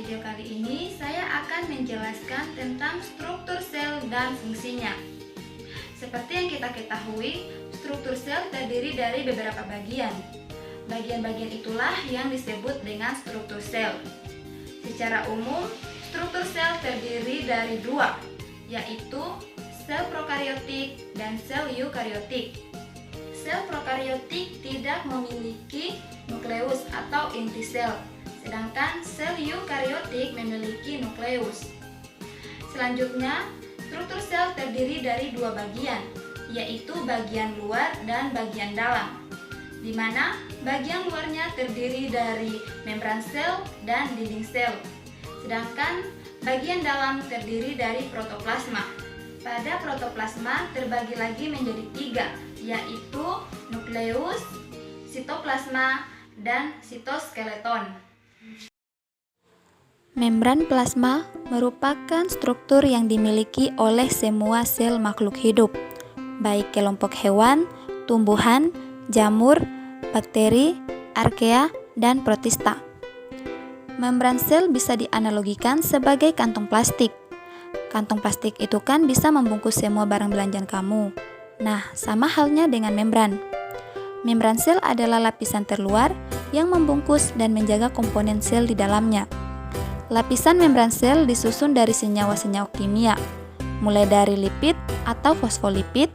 video kali ini saya akan menjelaskan tentang struktur sel dan fungsinya. Seperti yang kita ketahui, struktur sel terdiri dari beberapa bagian. Bagian-bagian itulah yang disebut dengan struktur sel. Secara umum, struktur sel terdiri dari dua, yaitu sel prokariotik dan sel eukariotik. Sel prokariotik tidak memiliki nukleus atau inti sel, sedangkan sel eukariotik memiliki nukleus. Selanjutnya, struktur sel terdiri dari dua bagian, yaitu bagian luar dan bagian dalam, di mana bagian luarnya terdiri dari membran sel dan dinding sel, sedangkan bagian dalam terdiri dari protoplasma. Pada protoplasma terbagi lagi menjadi tiga, yaitu nukleus, sitoplasma, dan sitoskeleton. Membran plasma merupakan struktur yang dimiliki oleh semua sel makhluk hidup, baik kelompok hewan, tumbuhan, jamur, bakteri, arkea, dan protista. Membran sel bisa dianalogikan sebagai kantong plastik. Kantong plastik itu kan bisa membungkus semua barang belanjaan kamu. Nah, sama halnya dengan membran. Membran sel adalah lapisan terluar yang membungkus dan menjaga komponen sel di dalamnya. Lapisan membran sel disusun dari senyawa-senyawa kimia, mulai dari lipid atau fosfolipid,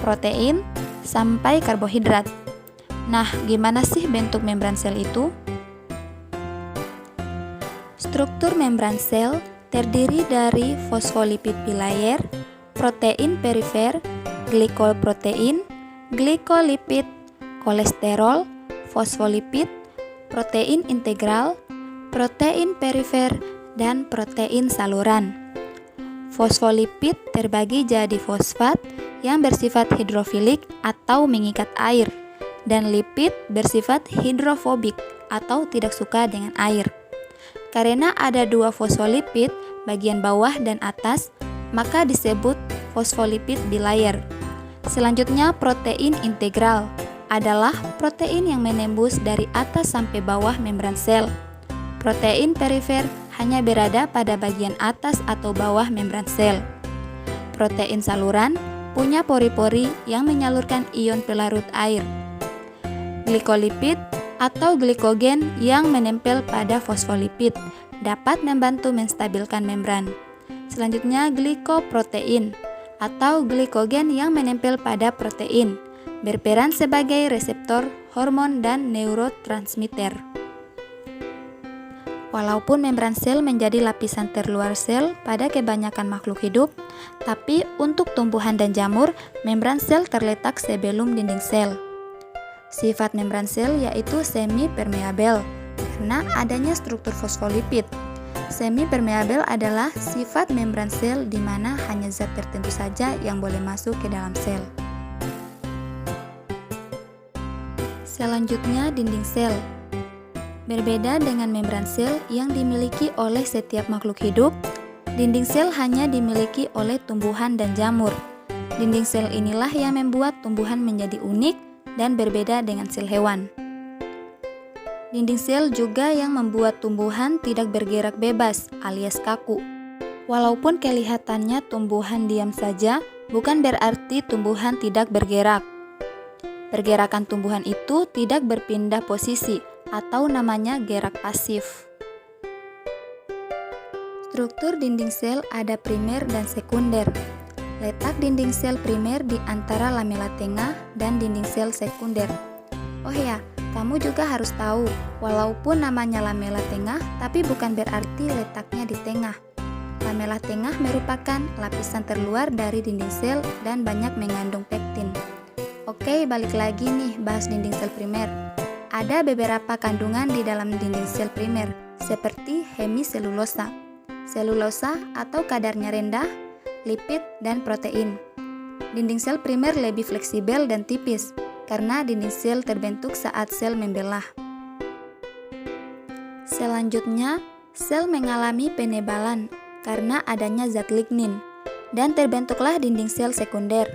protein, sampai karbohidrat. Nah, gimana sih bentuk membran sel itu? Struktur membran sel terdiri dari fosfolipid bilayer, protein perifer, glikoprotein, glikolipid, kolesterol, fosfolipid, protein integral, protein perifer, dan protein saluran. Fosfolipid terbagi jadi fosfat yang bersifat hidrofilik atau mengikat air, dan lipid bersifat hidrofobik atau tidak suka dengan air. Karena ada dua fosfolipid, bagian bawah dan atas, maka disebut fosfolipid bilayer. Selanjutnya, protein integral adalah protein yang menembus dari atas sampai bawah membran sel. Protein perifer hanya berada pada bagian atas atau bawah membran sel. Protein saluran punya pori-pori yang menyalurkan ion pelarut air. Glikolipid atau glikogen yang menempel pada fosfolipid dapat membantu menstabilkan membran. Selanjutnya, glikoprotein atau glikogen yang menempel pada protein, berperan sebagai reseptor hormon dan neurotransmitter. Walaupun membran sel menjadi lapisan terluar sel pada kebanyakan makhluk hidup, tapi untuk tumbuhan dan jamur, membran sel terletak sebelum dinding sel. Sifat membran sel yaitu semi-permeabel karena adanya struktur fosfolipid. Semi-permeabel adalah sifat membran sel di mana hanya zat tertentu saja yang boleh masuk ke dalam sel. Selanjutnya, dinding sel. Berbeda dengan membran sel yang dimiliki oleh setiap makhluk hidup, dinding sel hanya dimiliki oleh tumbuhan dan jamur. Dinding sel inilah yang membuat tumbuhan menjadi unik dan berbeda dengan sel hewan. Dinding sel juga yang membuat tumbuhan tidak bergerak bebas alias kaku. Walaupun kelihatannya tumbuhan diam saja, bukan berarti tumbuhan tidak bergerak. Pergerakan tumbuhan itu tidak berpindah posisi, atau namanya gerak pasif. Struktur dinding sel ada primer dan sekunder. Letak dinding sel primer di antara lamela tengah dan dinding sel sekunder. Oh ya, kamu juga harus tahu, walaupun namanya lamela tengah, tapi bukan berarti letaknya di tengah. Lamela tengah merupakan lapisan terluar dari dinding sel dan banyak mengandung pektin. Oke, balik lagi nih bahas dinding sel primer. Ada beberapa kandungan di dalam dinding sel primer, seperti hemiselulosa, selulosa atau kadarnya rendah, lipid, dan protein. Dinding sel primer lebih fleksibel dan tipis, karena dinding sel terbentuk saat sel membelah. Selanjutnya, sel mengalami penebalan karena adanya zat lignin, dan terbentuklah dinding sel sekunder.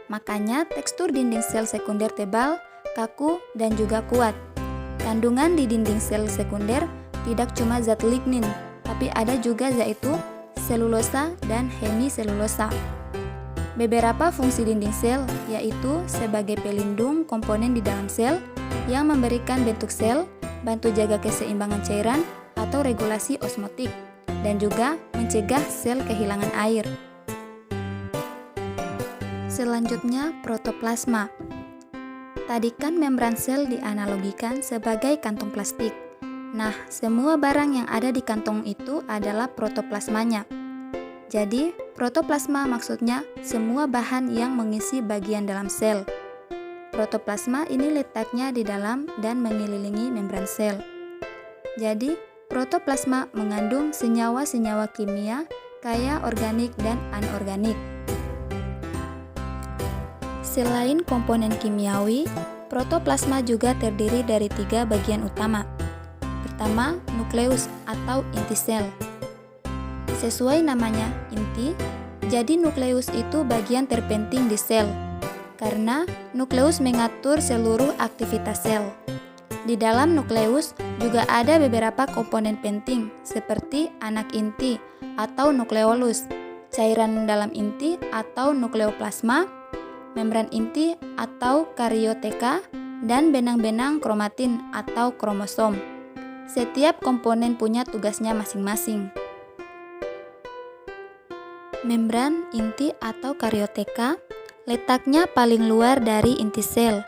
Makanya tekstur dinding sel sekunder tebal, kaku, dan juga kuat. Kandungan di dinding sel sekunder tidak cuma zat lignin, tapi ada juga yaitu selulosa dan hemiselulosa. Beberapa fungsi dinding sel yaitu sebagai pelindung komponen di dalam sel yang memberikan bentuk sel, bantu jaga keseimbangan cairan atau regulasi osmotik, dan juga mencegah sel kehilangan air. Selanjutnya, protoplasma. Tadi kan membran sel dianalogikan sebagai kantong plastik. Nah, semua barang yang ada di kantong itu adalah protoplasmanya. Jadi, protoplasma maksudnya semua bahan yang mengisi bagian dalam sel. Protoplasma ini letaknya di dalam dan mengelilingi membran sel. Jadi, protoplasma mengandung senyawa-senyawa kimia kaya organik dan anorganik. Selain komponen kimiawi, protoplasma juga terdiri dari 3 bagian utama. Pertama, nukleus atau inti sel. Sesuai namanya, inti, jadi nukleus itu bagian terpenting di sel, karena nukleus mengatur seluruh aktivitas sel. Di dalam nukleus juga ada beberapa komponen penting, seperti anak inti atau nukleolus, cairan dalam inti atau nukleoplasma, membran inti atau karioteka, dan benang-benang kromatin atau kromosom. Setiap komponen punya tugasnya masing-masing. Membran inti atau karioteka letaknya paling luar dari inti sel.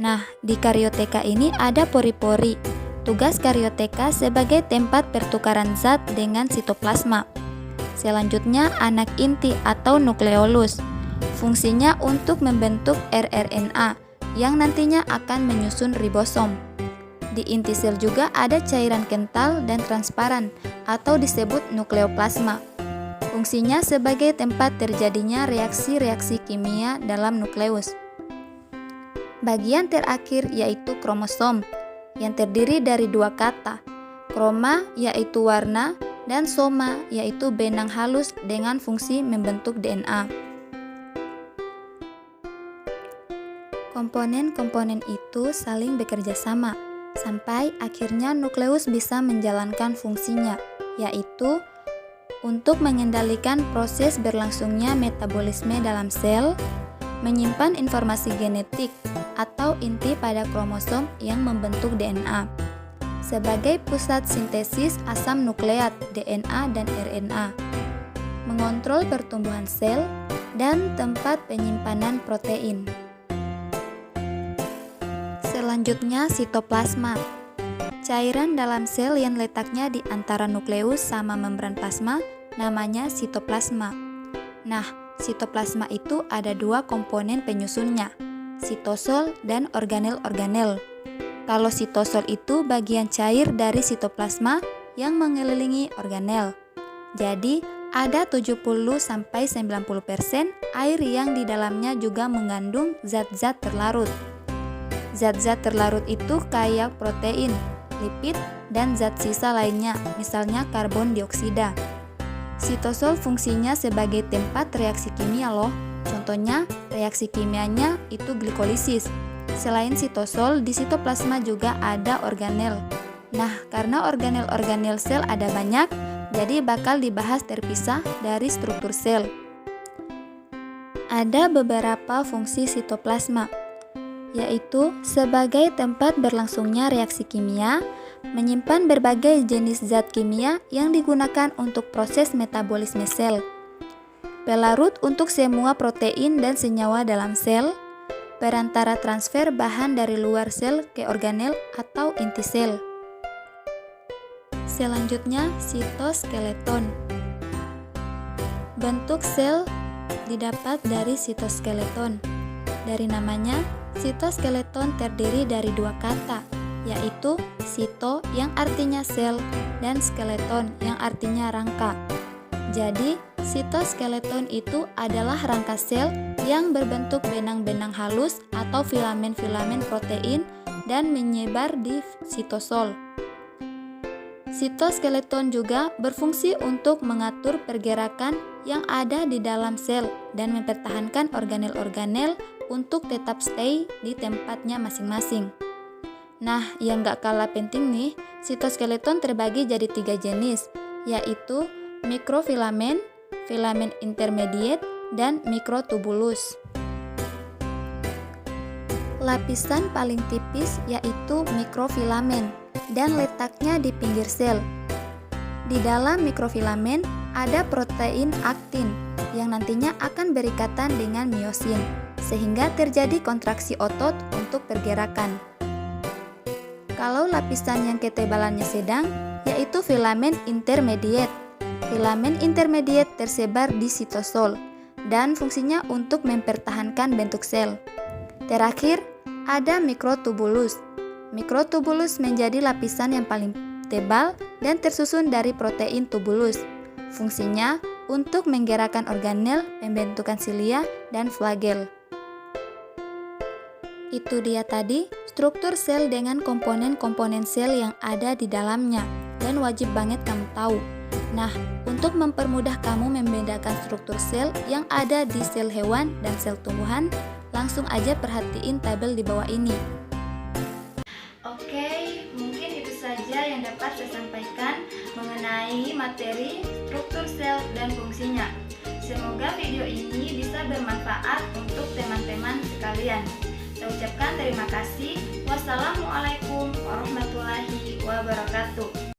Nah, di karioteka ini ada pori-pori. Tugas karioteka sebagai tempat pertukaran zat dengan sitoplasma. Selanjutnya, anak inti atau nukleolus. Fungsinya untuk membentuk rRNA yang nantinya akan menyusun ribosom. Di inti sel juga ada cairan kental dan transparan atau disebut nukleoplasma. Fungsinya sebagai tempat terjadinya reaksi-reaksi kimia dalam nukleus. Bagian terakhir yaitu kromosom, yang terdiri dari 2 kata, kroma yaitu warna, dan soma yaitu benang halus dengan fungsi membentuk DNA. Komponen-komponen itu saling bekerja sama, sampai akhirnya nukleus bisa menjalankan fungsinya, yaitu untuk mengendalikan proses berlangsungnya metabolisme dalam sel, menyimpan informasi genetik atau inti pada kromosom yang membentuk DNA, sebagai pusat sintesis asam nukleat DNA dan RNA, mengontrol pertumbuhan sel, dan tempat penyimpanan protein. Selanjutnya, sitoplasma. Cairan dalam sel yang letaknya di antara nukleus sama membran plasma namanya sitoplasma. Nah, sitoplasma itu ada 2 komponen penyusunnya, sitosol dan organel-organel. Kalau sitosol itu bagian cair dari sitoplasma yang mengelilingi organel. Jadi, ada 70-90% air yang di dalamnya juga mengandung zat-zat terlarut. Zat-zat terlarut itu kayak protein, lipid, dan zat sisa lainnya, misalnya karbon dioksida. Sitosol fungsinya sebagai tempat reaksi kimia loh. Contohnya, reaksi kimianya itu glikolisis. Selain sitosol, di sitoplasma juga ada organel. Nah, karena organel-organel sel ada banyak, jadi bakal dibahas terpisah dari struktur sel. Ada beberapa fungsi sitoplasma, yaitu sebagai tempat berlangsungnya reaksi kimia, menyimpan berbagai jenis zat kimia yang digunakan untuk proses metabolisme sel, pelarut untuk semua protein dan senyawa dalam sel, perantara transfer bahan dari luar sel ke organel atau inti sel. Selanjutnya, sitoskeleton. Bentuk sel didapat dari sitoskeleton. Dari namanya, sitoskeleton terdiri dari 2 kata, yaitu sito yang artinya sel dan skeleton yang artinya rangka. Jadi, sitoskeleton itu adalah rangka sel yang berbentuk benang-benang halus atau filamen-filamen protein dan menyebar di sitosol. Sitoskeleton juga berfungsi untuk mengatur pergerakan yang ada di dalam sel dan mempertahankan organel-organel untuk tetap stay di tempatnya masing-masing. Nah, yang gak kalah penting nih, sitoskeleton terbagi jadi 3 jenis, yaitu mikrofilamen, filamen intermediate, dan mikrotubulus. Lapisan paling tipis yaitu mikrofilamen dan letaknya di pinggir sel. Di dalam mikrofilamen ada protein aktin yang nantinya akan berikatan dengan miosin, sehingga terjadi kontraksi otot untuk pergerakan. Kalau lapisan yang ketebalannya sedang, yaitu filamen intermediate. Filamen intermediate tersebar di sitosol dan fungsinya untuk mempertahankan bentuk sel. Terakhir, ada mikrotubulus. Mikrotubulus menjadi lapisan yang paling tebal dan tersusun dari protein tubulus. Fungsinya untuk menggerakkan organel, pembentukan silia, dan flagel. Itu dia tadi struktur sel dengan komponen-komponen sel yang ada di dalamnya dan wajib banget kamu tahu. Nah, untuk mempermudah kamu membedakan struktur sel yang ada di sel hewan dan sel tumbuhan, langsung aja perhatiin tabel di bawah ini. Oke, mungkin itu saja yang dapat saya sampaikan mengenai materi struktur sel dan fungsinya. Semoga video ini bisa bermanfaat untuk teman-teman sekalian. Saya ucapkan terima kasih. Wassalamualaikum warahmatullahi wabarakatuh.